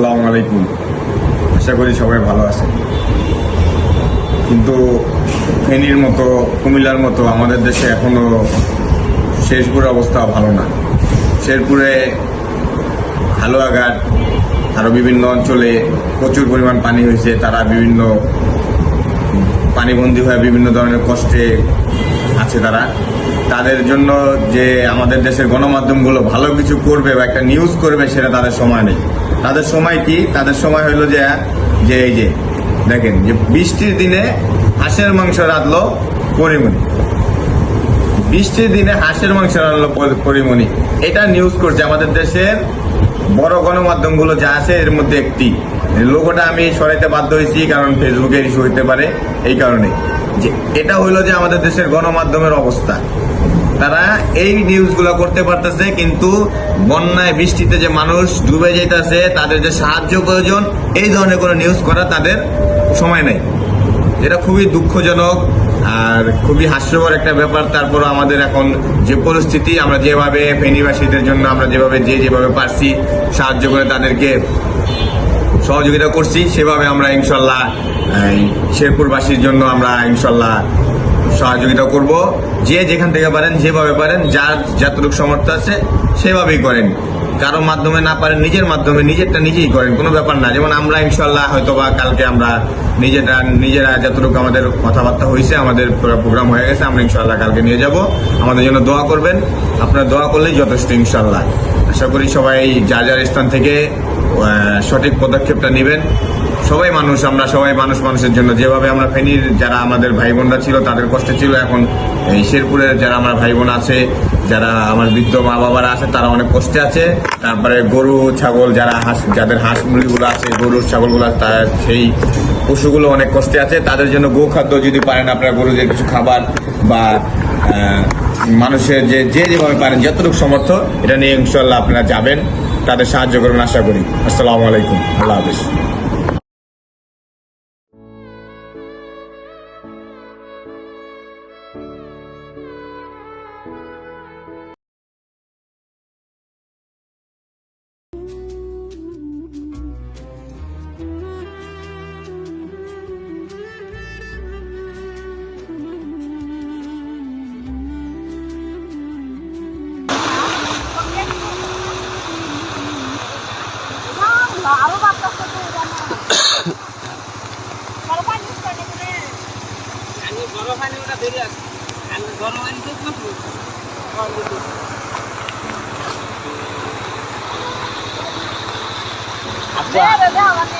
আসসালামু আলাইকুম। আশা করি সবাই ভালো আছেন। কিন্তু ফেনীর মতো, কুমিল্লার মতো আমাদের দেশে এখনো শেরপুর অবস্থা ভালো না। শেরপুরে হালুয়াঘাট আরও বিভিন্ন অঞ্চলে প্রচুর পরিমাণ পানি হয়েছে। তারা বিভিন্ন পানিবন্দী হয়ে বিভিন্ন ধরনের কষ্টে আছে। তাদের জন্য যে আমাদের দেশের গণমাধ্যমগুলো ভালো কিছু করবে বা একটা নিউজ করবে, সেটা তাদের সময় নেই। তাদের সময় কি? তাদের সময় হলো যে এই যে দেখেন, যে বৃষ্টির দিনে হাঁসের মাংস রাঁধলো পরিমণি, বৃষ্টির দিনে হাঁসের মাংস রাঁধলো পরিমণি, এটা নিউজ করছে আমাদের দেশের বড় গণমাধ্যমগুলো যা আছে। এর মধ্যে একটি লোগোটা আমি সরাইতে বাধ্য হয়েছি, কারণ ফেসবুকে ইস্যু হইতে পারে। এই কারণে যে এটা হইলো যে আমাদের দেশের গণমাধ্যমের অবস্থা। তারা এই নিউজগুলো করতে পারতেছে, কিন্তু বন্যায় বৃষ্টিতে যে মানুষ ডুবে যাইতেছে, তাদের যে সাহায্য প্রয়োজন, এই ধরনের কোনো নিউজ করা তাদের সময় নেই। এটা খুবই দুঃখজনক আর খুবই হাস্যকর একটা ব্যাপার। তারপর আমাদের এখন যে পরিস্থিতি, আমরা যেভাবে ফেনীবাসীদের জন্য আমরা যেভাবে পারছি সাহায্য করে তাদেরকে সহযোগিতা করছি, সেভাবে আমরা ইনশাল্লাহ শেরপুরবাসীর জন্য আমরা ইনশাল্লাহ সহযোগিতা করব। যে যেখান থেকে পারেন, যেভাবে পারেন, যার যতটুকু সামর্থ্য আছে সেভাবেই করেন। কারো মাধ্যমে না পারেন, নিজের মাধ্যমে নিজেরটা নিজেই করেন, কোনো ব্যাপার না। যেমন আমরা ইনশাল্লাহ হয়তোবা কালকে আমরা নিজেরা যতটুকু আমাদের কথাবার্তা হয়েছে, আমাদের প্রোগ্রাম হয়ে গেছে, আমরা ইনশাল্লাহ কালকে নিয়ে যাব। আমাদের জন্য দোয়া করবেন, আপনারা দোয়া করলেই যথেষ্ট ইনশাল্লাহ। আশা করি সবাই যার স্থান থেকে সঠিক পদক্ষেপটা নেবেন। সবাই মানুষ, আমরা সবাই মানুষের জন্য। যেভাবে আমরা ফেনীর যারা আমাদের ভাই বোনরা ছিল তাদের কষ্টে ছিল, এখন এই শেরপুরের যারা আমার ভাই বোন আছে, যারা আমার বৃদ্ধ মা বাবারা আছে, তারা অনেক কষ্টে আছে। তারপরে গরু ছাগল যাদের হাঁস মুরগিগুলো আছে, গরু ছাগলগুলো, তার সেই পশুগুলো অনেক কষ্টে আছে। তাদের জন্য গোখাদ্য যদি পারেন আপনারা, গরুদের কিছু খাবার বা মানুষের যেভাবে পারেন যতটুকু সামর্থ্য, এটা নিয়ে ইনশাল্লাহ আপনারা যাবেন, তাদের সাহায্য করবেন আশা করি। আসসালামু আলাইকুম, আল্লাহ হাফেজ। আরো বাতাসে তো জানা বড় পানি করে করে আমি বড় পানি ওটা ধরে আছে। আমি বড় পানি তো না আচ্ছা